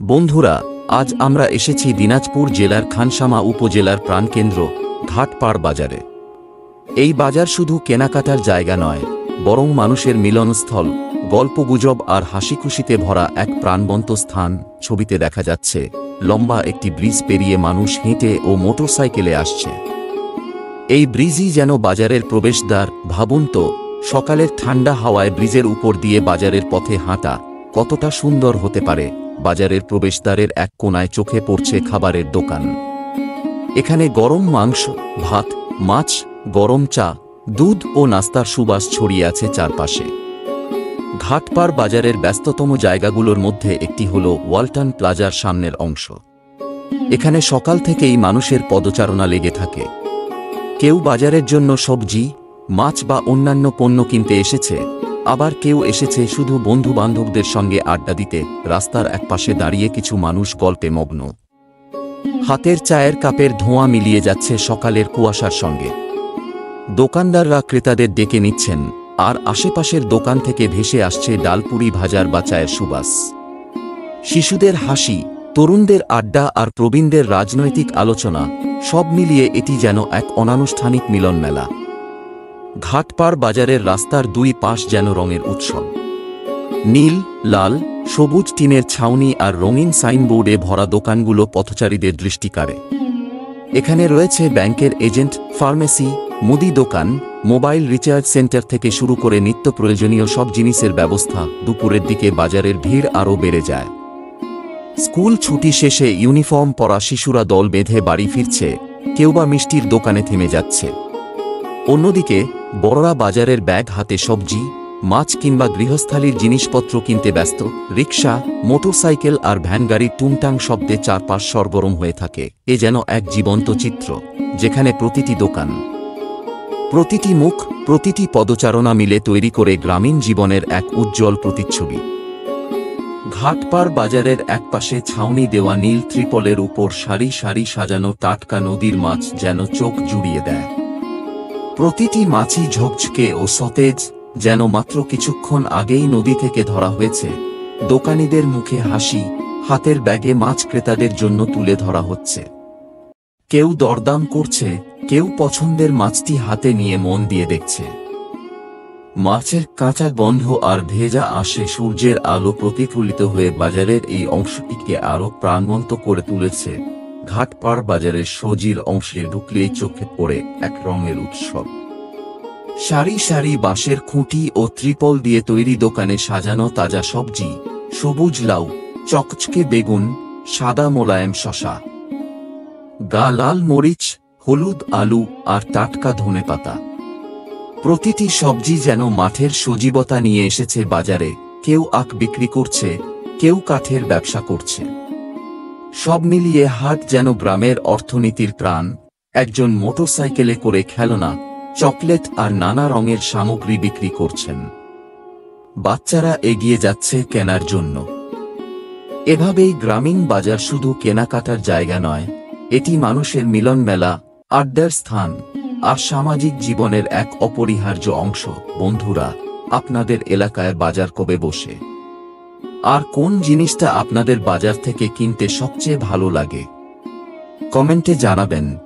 বন্ধুরা, আজ আমরা এসেছি দিনাজপুর জেলার খানসামা উপজেলার প্রাণকেন্দ্র ঘাটপাড় বাজারে। এই বাজার শুধু কেনাকাটার জায়গা নয়, বরং মানুষের মিলনস্থল, গল্পগুজব আর হাসিখুশিতে ভরা এক প্রাণবন্ত স্থান। ছবিতে দেখা যাচ্ছে লম্বা একটি ব্রিজ পেরিয়ে মানুষ হেঁটে ও মোটরসাইকেলে আসছে। এই ব্রিজই যেন বাজারের প্রবেশদ্বার। ভাবুন তো, সকালের ঠান্ডা হাওয়ায় ব্রিজের উপর দিয়ে বাজারের পথে হাঁটা কতটা সুন্দর হতে পারে। বাজারের প্রবেশদ্বারের এক কোণায় চোখে পড়ছে খাবারের দোকান। এখানে গরম মাংস, ভাত, মাছ, গরম চা, দুধ ও নাস্তার সুবাস ছড়িয়ে আছে চারপাশে। ঘাটপাড় বাজারের ব্যস্ততম জায়গাগুলোর মধ্যে একটি হল ওয়ালটন প্লাজার সামনের অংশ। এখানে সকাল থেকেই মানুষের পদচারণা লেগে থাকে। কেউ বাজারের জন্য সবজি, মাছ বা অন্যান্য পণ্য কিনতে এসেছে, আবার কেউ এসেছে শুধু বন্ধু-বান্ধবদের সঙ্গে আড্ডা দিতে। রাস্তার একপাশে দাঁড়িয়ে কিছু মানুষ গল্পে মগ্ন। হাতের চায়ের কাপের ধোঁয়া মিলিয়ে যাচ্ছে সকালের কুয়াশার সঙ্গে। দোকানদাররা ক্রেতাদের ডেকে নিচ্ছেন, আর আশেপাশের দোকান থেকে ভেসে আসছে ডালপুরি, ভাজার বা চায়ের সুবাস। শিশুদের হাসি, তরুণদের আড্ডা আর প্রবীণদের রাজনৈতিক আলোচনা, সব মিলিয়ে এটি যেন এক অনানুষ্ঠানিক মিলন মেলা। ঘাটপাড় বাজারের রাস্তার দুই পাশ যেন রঙের উৎসব। নীল, লাল, সবুজ টিনের ছাউনি আর রঙিন সাইনবোর্ডে ভরা দোকানগুলো পথচারীদের দৃষ্টি কাড়ে। এখানে রয়েছে ব্যাংকের এজেন্ট, ফার্মেসি, মুদি দোকান, মোবাইল রিচার্জ সেন্টার থেকে শুরু করে নিত্য প্রয়োজনীয় সব জিনিসের ব্যবস্থা। দুপুরের দিকে বাজারের ভিড় আরও বেড়ে যায়। স্কুল ছুটি শেষে ইউনিফর্ম পরা শিশুরা দল বেঁধে বাড়ি ফিরছে, কেউ বা মিষ্টির দোকানে থেমে যাচ্ছে। অন্যদিকে বড়রা বাজারের ব্যাগ হাতে সবজি, মাছ কিংবা গৃহস্থালির জিনিসপত্র কিনতে ব্যস্ত। রিকশা, মোটরসাইকেল আর ভ্যানগাড়ির টুংটাং শব্দে চারপাশ সরগরম হয়ে থাকে। এ যেন এক জীবন্ত চিত্র, যেখানে প্রতিটি দোকান, প্রতিটি মুখ, প্রতিটি পদচারণা মিলে তৈরি করে গ্রামীণ জীবনের এক উজ্জ্বল প্রতিচ্ছবি। ঘাটপাড় বাজারের একপাশে ছাউনি দেওয়া নীল ত্রিপলের উপর সারি সারি সাজানো টাটকা নদীর মাছ যেন চোখ জুড়িয়ে দেয়। প্রতিটি মাছই ঝকঝকে ও সতেজ, যেন মাত্র কিছুক্ষণ আগেই নদী থেকে ধরা হয়েছে। দোকানীদের মুখে হাসি, হাতের ব্যাগে মাছ ক্রেতাদের জন্য তুলে ধরা হচ্ছে। কেউ দরদাম করছে, কেউ পছন্দের মাছটি হাতে নিয়ে মন দিয়ে দেখছে। মাছের কাঁচা গন্ধ আর ভেজা আসে সূর্যের আলো প্রতিফলিত হয়ে বাজারের এই অংশটিকে আরো প্রাণবন্ত করে তুলেছে। ঘাটপাড় বাজারের সজির অংশে ঢুকলেই চোখে পড়ে এক রঙের উৎসব। সারি সারি বাঁশের খুঁটি ও ত্রিপল দিয়ে তৈরি দোকানে সাজানো তাজা সবজি, সবুজ লাউ, চকচকে বেগুন, সাদা মোলায়েম শসা, লাল মরিচ, হলুদ আলু আর টাটকা ধনেপাতা। প্রতিটি সবজি যেন মাঠের সজীবতা নিয়ে এসেছে বাজারে। কেউ আখ বিক্রি করছে, কেউ কাঠের ব্যবসা করছে। সব মিলিয়ে হাট যেন গ্রামের অর্থনীতির প্রাণ। একজন মোটরসাইকেলে করে খেলনা, চকলেট আর নানা রঙের সামগ্রী বিক্রি করছেন। বাচ্চারা এগিয়ে যাচ্ছে কেনার জন্য। এভাবেই গ্রামীণ বাজার শুধু কেনাকাটার জায়গা নয়, এটি মানুষের মিলন মেলা, আড্ডার স্থান আর সামাজিক জীবনের এক অপরিহার্য অংশ। বন্ধুরা, আপনাদের এলাকায় বাজার কবে বসে? আর কোন জিনিসটা আপনাদের বাজার থেকে কিনতে সবচেয়ে ভালো লাগে? কমেন্টে জানাবেন।